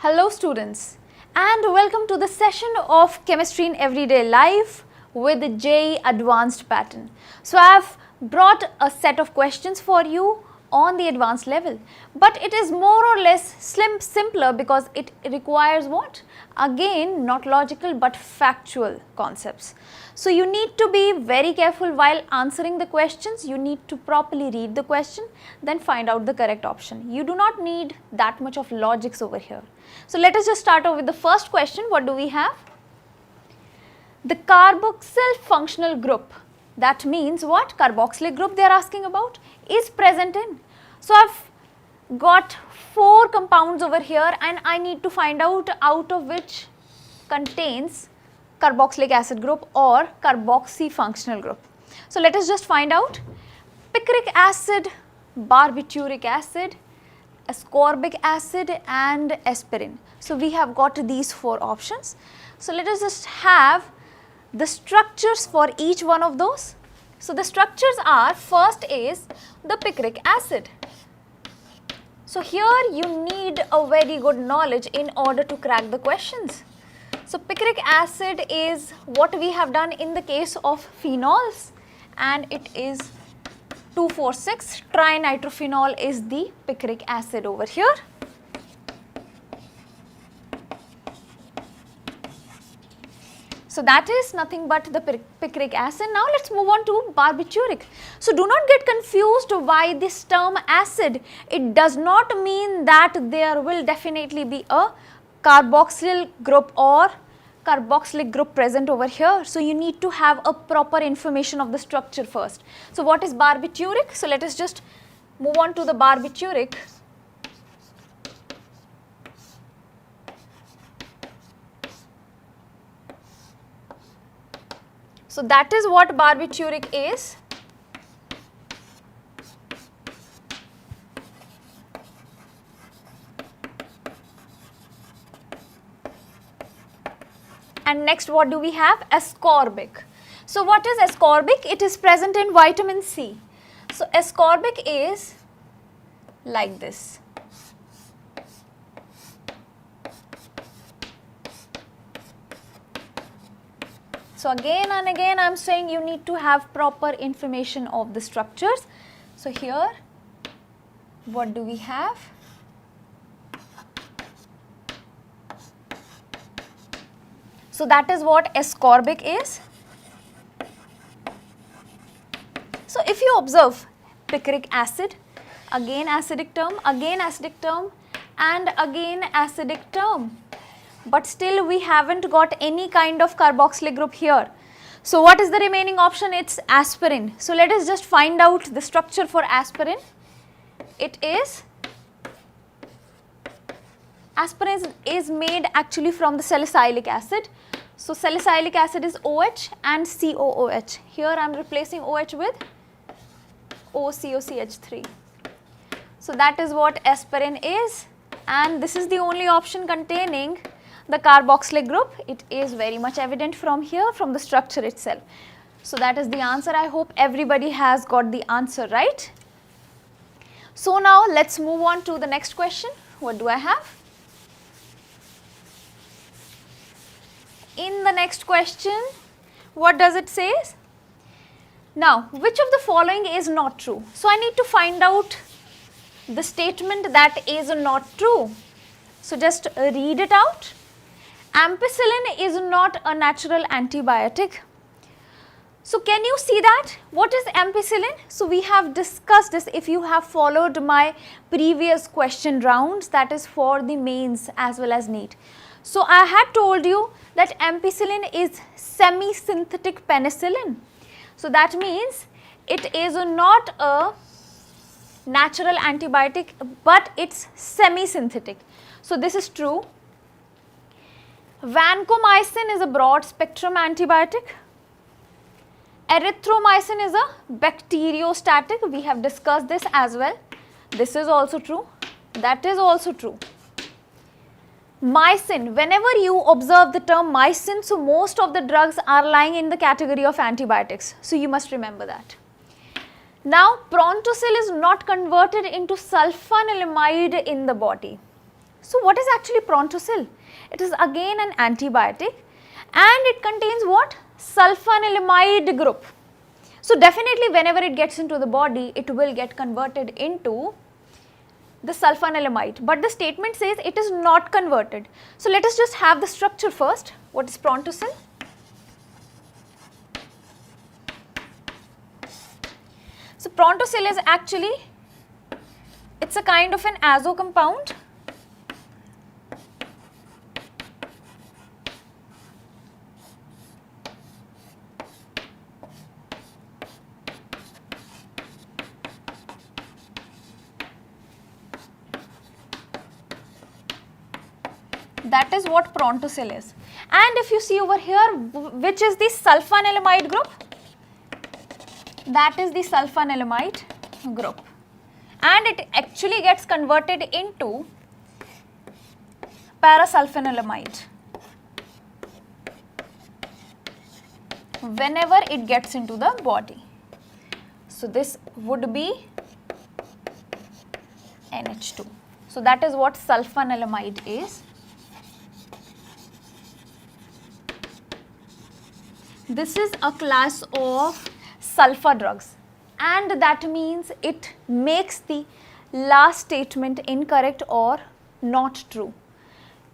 Hello students, and welcome to the session of Chemistry in Everyday Life with the JEE Advanced pattern. So I have brought a set of questions for you on the advanced level, but it is more or less simpler because it requires what? Again, not logical but factual concepts. So you need to be very careful while answering the questions. You need to properly read the question, then find out the correct option. You do not need that much of logics over here. So let us just start off with the first question. What do we have? The carboxyl functional group, that means what? Carboxylic group they are asking about, is present in. So I have got 4 compounds over here and I need to find out of which contains carboxylic acid group or carboxy functional group. So let us just find out. Picric acid, barbituric acid, ascorbic acid and aspirin. So we have got these 4 options. So let us just have the structures for each one of those. So the structures are, first is the picric acid. So here you need a very good knowledge in order to crack the questions. So picric acid is what we have done in the case of phenols, and it is 2,4,6 trinitrophenol is the picric acid over here. So that is nothing but the picric acid. Now let's move on to barbituric. So do not get confused by this term acid. It does not mean that there will definitely be a carboxyl group or carboxylic group present over here. So you need to have a proper information of the structure first. So what is barbituric? So let us just move on to the barbituric. So that is what barbituric is. And next, what do we have? Ascorbic. So what is ascorbic? It is present in vitamin C. So ascorbic is like this. So again and again I am saying you need to have proper information of the structures. So here what do we have? So that is what ascorbic is. So if you observe picric acid, again acidic term, again acidic term and again acidic term. But still we haven't got any kind of carboxylic group here. So what is the remaining option? It's aspirin. So let us just find out the structure for aspirin. It is, aspirin is made actually from the salicylic acid. So salicylic acid is OH and COOH. Here I am replacing OH with OCOCH3. So that is what aspirin is, and this is the only option containing the carboxylic group. It is very much evident from here, from the structure itself. So that is the answer. I hope everybody has got the answer right. So now let's move on to the next question. What do I have? In the next question, what does it say? Now, which of the following is not true? So I need to find out the statement that is not true. So just read it out. Ampicillin is not a natural antibiotic. So can you see that? What is ampicillin? So we have discussed this if you have followed my previous question rounds, that is for the mains as well as NEET. So I had told you that ampicillin is semi-synthetic penicillin. So that means it is not a natural antibiotic but it's semi-synthetic. So this is true. Vancomycin is a broad spectrum antibiotic. Erythromycin is a bacteriostatic. We have discussed this as well. This is also true. That is also true. Mycin, whenever you observe the term mycin, so most of the drugs are lying in the category of antibiotics. So you must remember that. Now, prontosil is not converted into sulfanilamide in the body. So what is actually Prontosil? It is again an antibiotic and it contains what? Sulfanilamide group. So definitely whenever it gets into the body, it will get converted into the sulfanilamide, but the statement says it is not converted. So let us just have the structure first. What is Prontosil? So Prontosil is actually, it's a kind of an azo compound. That is what Prontosil is. And if you see over here, which is the sulfanilamide group? That is the sulfanilamide group. And it actually gets converted into parasulfanilamide whenever it gets into the body. So this would be NH2. So that is what sulfanilamide is. This is a class of sulfur drugs, and that means it makes the last statement incorrect or not true.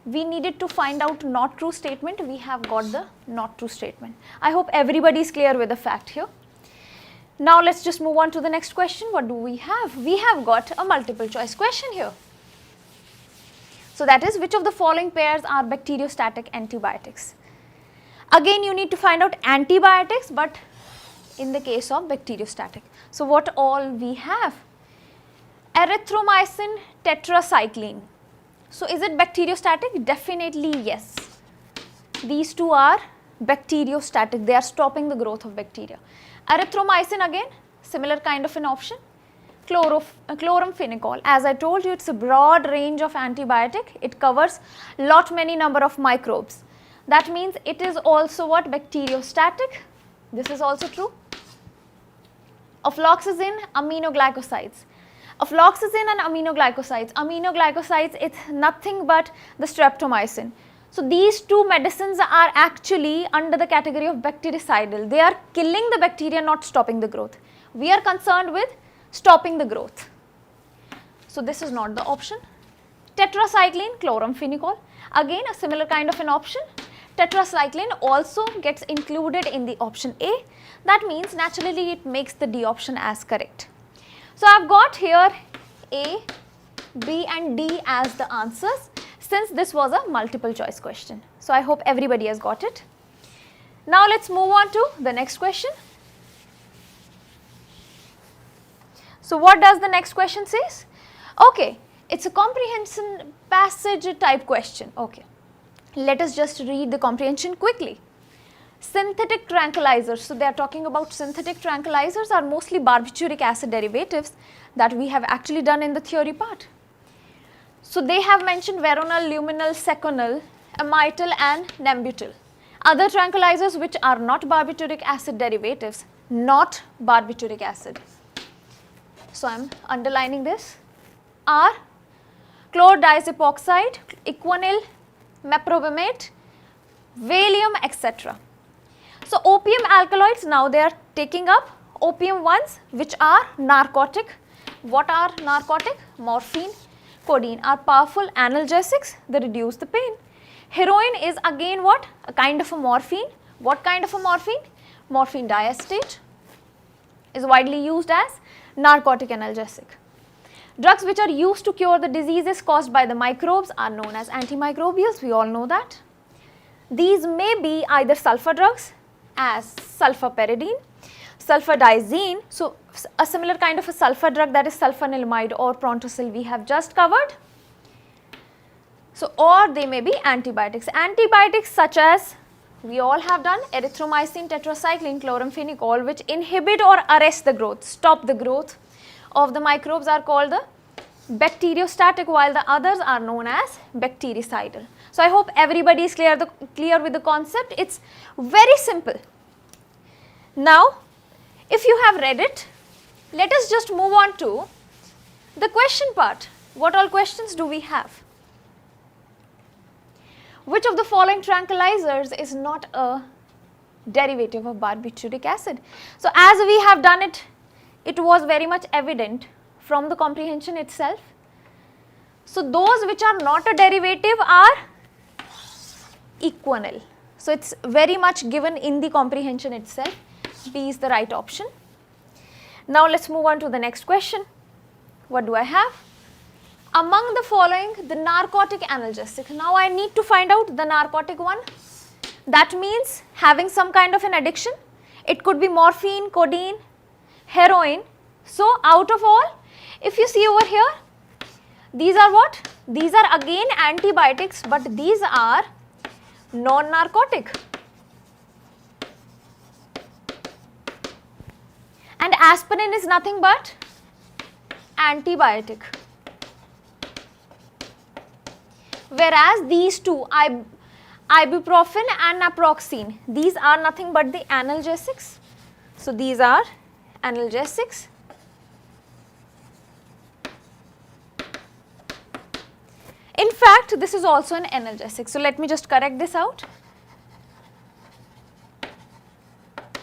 We needed to find out not true statement, we have got the not true statement. I hope everybody is clear with the fact here. Now let's just move on to the next question. What do we have? We have got a multiple choice question here. So that is, which of the following pairs are bacteriostatic antibiotics? Again you need to find out antibiotics, but in the case of bacteriostatic. So what all we have? Erythromycin tetracycline. So is it bacteriostatic? Definitely yes. These two are bacteriostatic, they are stopping the growth of bacteria. Erythromycin again, similar kind of an option. Chloramphenicol, as I told you, it's a broad range of antibiotic, it covers many number of microbes. That means it is also what? Bacteriostatic. This is also true. Ofloxacin, aminoglycosides. Ofloxacin and aminoglycosides, it's nothing but the streptomycin. So these two medicines are actually under the category of bactericidal. They are killing the bacteria, not stopping the growth. We are concerned with stopping the growth. So this is not the option. Tetracycline, chloramphenicol, again a similar kind of an option. Tetracycline also gets included in the option A. That means naturally it makes the D option as correct. So I have got here A, B and D as the answers, since this was a multiple choice question. So I hope everybody has got it. Now let's move on to the next question. So what does the next question says? Okay, it's a comprehension passage type question. Okay. Let us just read the comprehension quickly. Synthetic tranquilizers, so they are talking about synthetic tranquilizers are mostly barbituric acid derivatives that we have actually done in the theory part. So they have mentioned veronal, luminal, seconal, amityl and nembutyl. Other tranquilizers which are not barbituric acid derivatives, not barbituric acid. So I am underlining this, are chlordiazepoxide, equanyl, meprobamate, valium, etc. So opium alkaloids, now they are taking up opium ones which are narcotic. What are narcotic? Morphine, codeine are powerful analgesics, they reduce the pain. Heroin is again what? A kind of a morphine. What kind of a morphine? Morphine diacetate is widely used as narcotic analgesic. Drugs which are used to cure the diseases caused by the microbes are known as antimicrobials, we all know that. These may be either sulfur drugs as sulfaperidine, sulfadiazine, so a similar kind of a sulfur drug, that is sulfanilamide or Prontosil we have just covered. So or they may be antibiotics. Antibiotics such as we all have done erythromycin, tetracycline, chloramphenicol, which inhibit or arrest the growth, stop the growth of the microbes, are called the bacteriostatic, while the others are known as bactericidal. So I hope everybody is clear with the concept. It's very simple. Now if you have read it, let us just move on to the question part. What all questions do we have? which of the following tranquilizers is not a derivative of barbituric acid? So as we have done it, it was very much evident from the comprehension itself. So those which are not a derivative are equanil. So it's very much given in the comprehension itself. B is the right option. Now let's move on to the next question. What do I have? Among the following, the narcotic analgesic. Now I need to find out the narcotic one. That means having some kind of an addiction. It could be morphine, codeine, heroin. So out of all, if you see over here, these are what? These are again antibiotics, but these are non-narcotic. And aspirin is nothing but antibiotic. Whereas these two, ibuprofen and naproxen, these are nothing but the analgesics. So these are analgesics. In fact, this is also an analgesic. So let me just correct this out.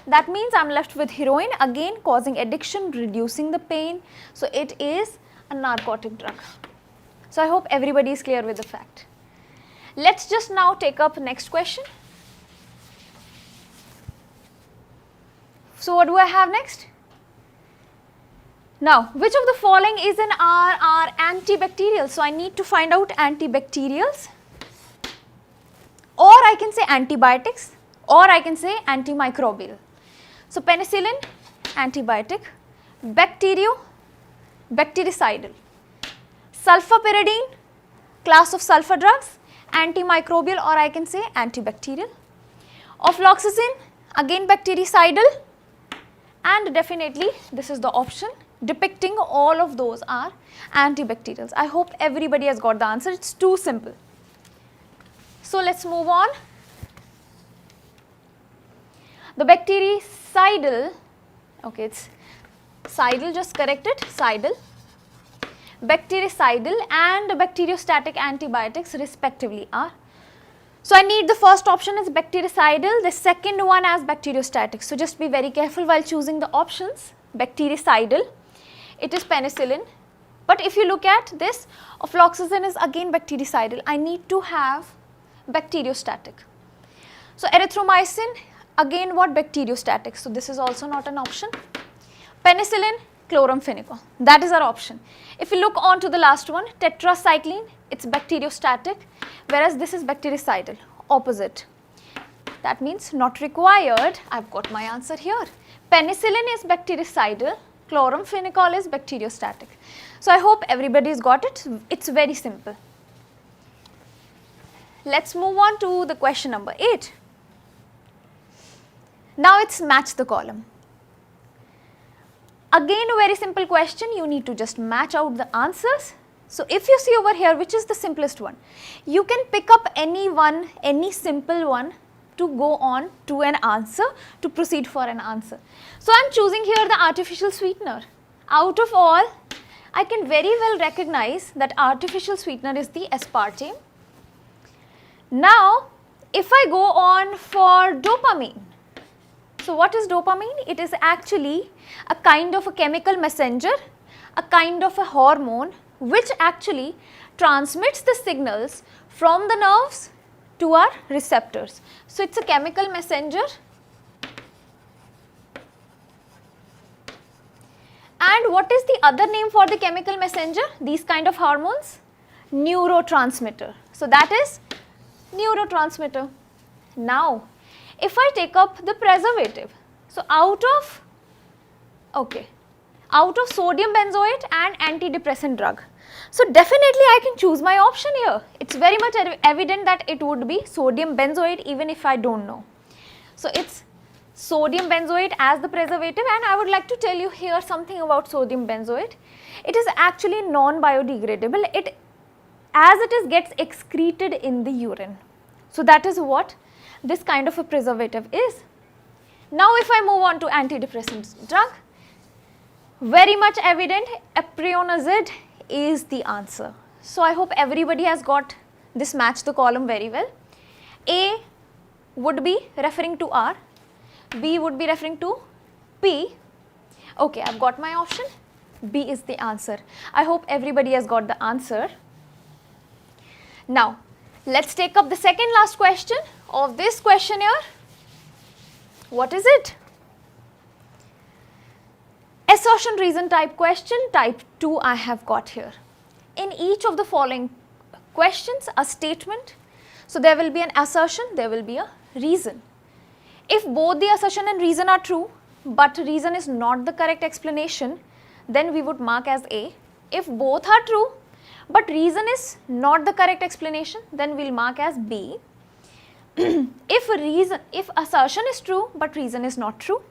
That means I am left with heroin, again causing addiction, reducing the pain. So it is a narcotic drug. So I hope everybody is clear with the fact. Let's just now take up next question. So what do I have next? Now, which of the following is an are antibacterial? So I need to find out antibacterials, or I can say antibiotics, or I can say antimicrobial. So penicillin, antibiotic, bactericidal, sulfapyridine, class of sulfur drugs, antimicrobial, or I can say antibacterial. Ofloxacin, again bactericidal, and definitely this is the option depicting all of those are antibacterials. I hope everybody has got the answer. It's too simple. So let's move on. The bactericidal, okay, it's cidal, just correct it, cidal, bactericidal and bacteriostatic antibiotics respectively are. So I need the first option is bactericidal, the second one as bacteriostatic. So just be very careful while choosing the options. Bactericidal, it is penicillin, but if you look at this, ofloxacin is again bactericidal. I need to have bacteriostatic. So erythromycin, again what? Bacteriostatic. So this is also not an option. Penicillin, chloramphenicol, that is our option. If you look on to the last one, tetracycline, it's bacteriostatic, whereas this is bactericidal, opposite. That means not required. I've got my answer here. Penicillin is bactericidal, chloramphenicol is bacteriostatic. So I hope everybody's got it. It's very simple. Let's move on to the question number 8. Now it's match the column. Again a very simple question, you need to just match out the answers. So if you see over here, which is the simplest one, you can pick up any one, any simple one to go on to an answer, to proceed for an answer. So I am choosing here the artificial sweetener. Out of all, I can very well recognize that artificial sweetener is the aspartame. Now, if I go on for dopamine, so what is dopamine? It is actually a kind of a chemical messenger, a kind of a hormone which actually transmits the signals from the nerves to our receptors. So it's a chemical messenger, and what is the other name for the chemical messenger? These kind of hormones? Neurotransmitter. So that is neurotransmitter. Now, if I take up the preservative, so out of sodium benzoate and antidepressant drug, so definitely I can choose my option here. It's very much evident that it would be sodium benzoate even if I don't know. So it's sodium benzoate as the preservative, and I would like to tell you here something about sodium benzoate. It is actually non-biodegradable. As it is gets excreted in the urine. So that is what this kind of a preservative is. Now if I move on to antidepressant drug, very much evident, aprionazid is the answer. So I hope everybody has got this match the column very well. A would be referring to R, B would be referring to P. Okay, I've got my option. B is the answer. I hope everybody has got the answer. Now, let's take up the second last question of this questionnaire. What is it? Assertion reason type question, type 2 I have got here. In each of the following questions, a statement. So, there will be an assertion, there will be a reason. If both the assertion and reason are true, but reason is not the correct explanation, then we would mark as A. If both are true, but reason is not the correct explanation, then we will mark as B. If assertion is true, but reason is not true.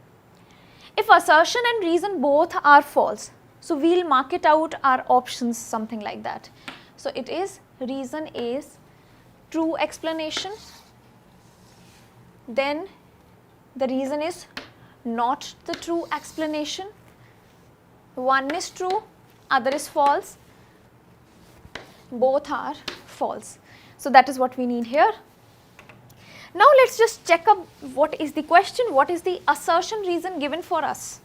If assertion and reason both are false, so we will mark it out our options something like that. So, it is reason is true explanation, then the reason is not the true explanation, one is true, other is false, both are false. So, that is what we need here. Now, let us just check up what is the question, what is the assertion reason given for us.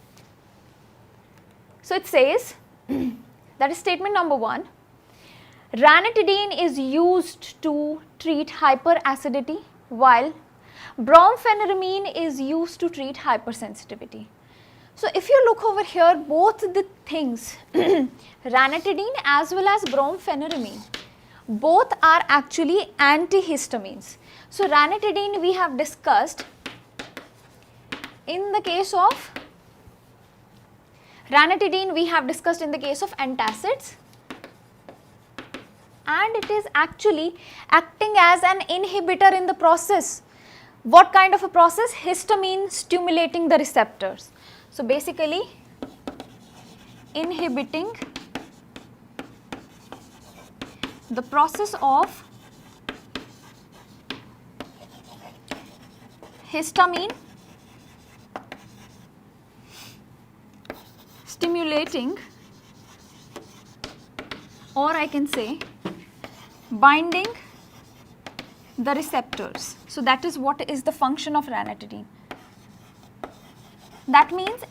So, it says that is statement number 1, ranitidine is used to treat hyperacidity while brompheniramine is used to treat hypersensitivity. So, if you look over here, both the things ranitidine as well as brompheniramine, both are actually antihistamines. So, ranitidine we have discussed in the case of antacids, and it is actually acting as an inhibitor in the process. What kind of a process? Histamine stimulating the receptors. So, basically inhibiting the process of histamine stimulating, or I can say binding the receptors. So, that is what is the function of ranitidine. That means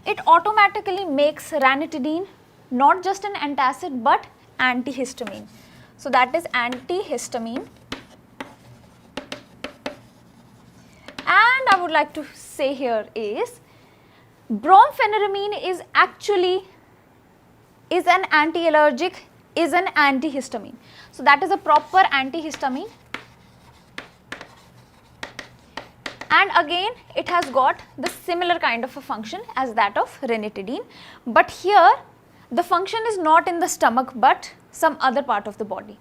it automatically makes ranitidine not just an antacid but antihistamine. So, that is antihistamine. And I would like to say here is brompheniramine is actually an anti-allergic, is an antihistamine. So, that is a proper antihistamine, and again it has got the similar kind of a function as that of ranitidine, but here the function is not in the stomach but some other part of the body.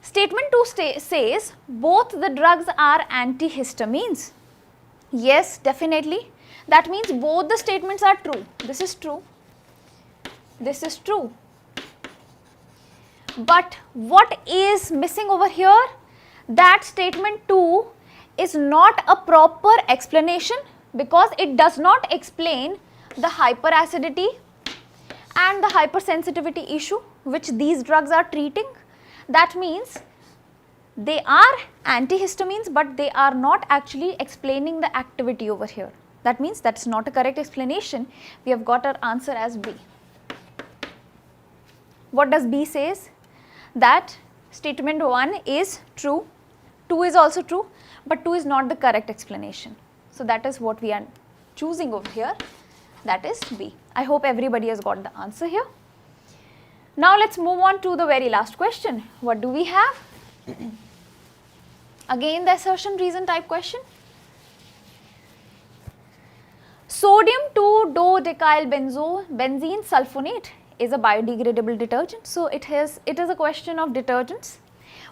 Statement 2 says both the drugs are antihistamines. Yes, definitely. That means both the statements are true. This is true. This is true. But what is missing over here? That statement 2 is not a proper explanation because it does not explain the hyperacidity and the hypersensitivity issue which these drugs are treating. That means they are antihistamines but they are not actually explaining the activity over here. That means that is not a correct explanation. We have got our answer as B. What does B says? That statement 1 is true, 2 is also true, but 2 is not the correct explanation. So, that is what we are choosing over here, that is B. I hope everybody has got the answer here. Now, let us move on to the very last question. What do we have? Again the assertion reason type question. Sodium 2-dodecylbenzene sulfonate is a biodegradable detergent. So, it is a question of detergents.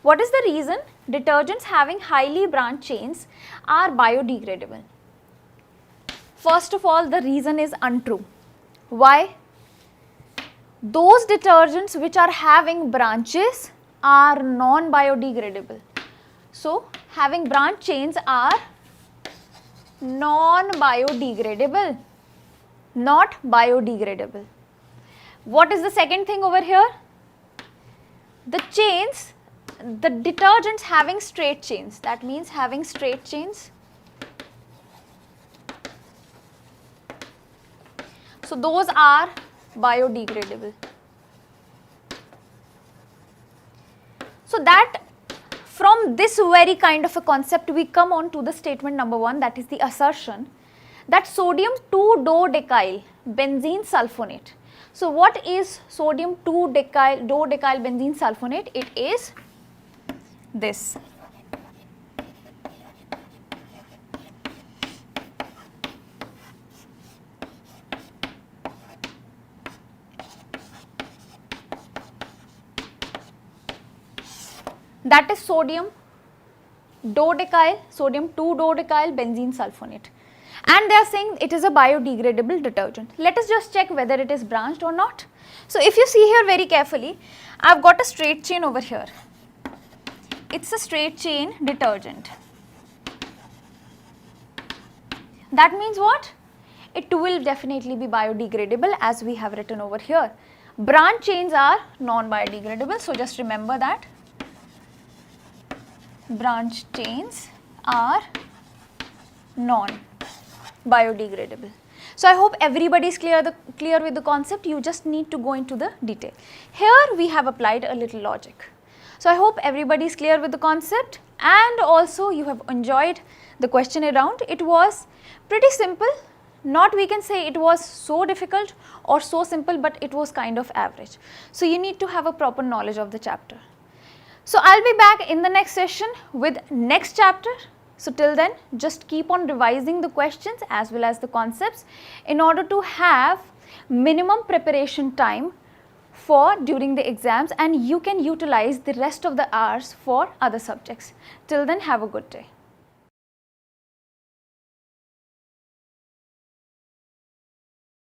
What is the reason detergents having highly branched chains are biodegradable? First of all, the reason is untrue. Why? Those detergents which are having branches are non-biodegradable. So, having branch chains are non-biodegradable, not biodegradable. What is the second thing over here? The chains, the detergents having straight chains, that means having straight chains. So those are biodegradable. So that from this very kind of a concept we come on to the statement number 1, that is the assertion that sodium 2-dodecyl benzene sulfonate. So what is sodium 2-dodecyl benzene sulfonate? It is this. That is sodium 2-dodecyl benzene sulfonate, and they are saying it is a biodegradable detergent. Let us just check whether it is branched or not. So if you see here very carefully, I have got a straight chain over here. It's a straight chain detergent. That means what? It will definitely be biodegradable, as we have written over here. Branch chains are non-biodegradable, so just remember that. Branch chains are non-biodegradable. So I hope everybody is clear with the concept. You just need to go into the detail. Here we have applied a little logic. So I hope everybody is clear with the concept, and also you have enjoyed the question around. It was pretty simple. Not we can say it was so difficult or so simple, but it was kind of average. So you need to have a proper knowledge of the chapter. So I'll be back in the next session with next chapter. So till then, just keep on revising the questions as well as the concepts in order to have minimum preparation time for during the exams, and you can utilize the rest of the hours for other subjects. Till then, have a good day.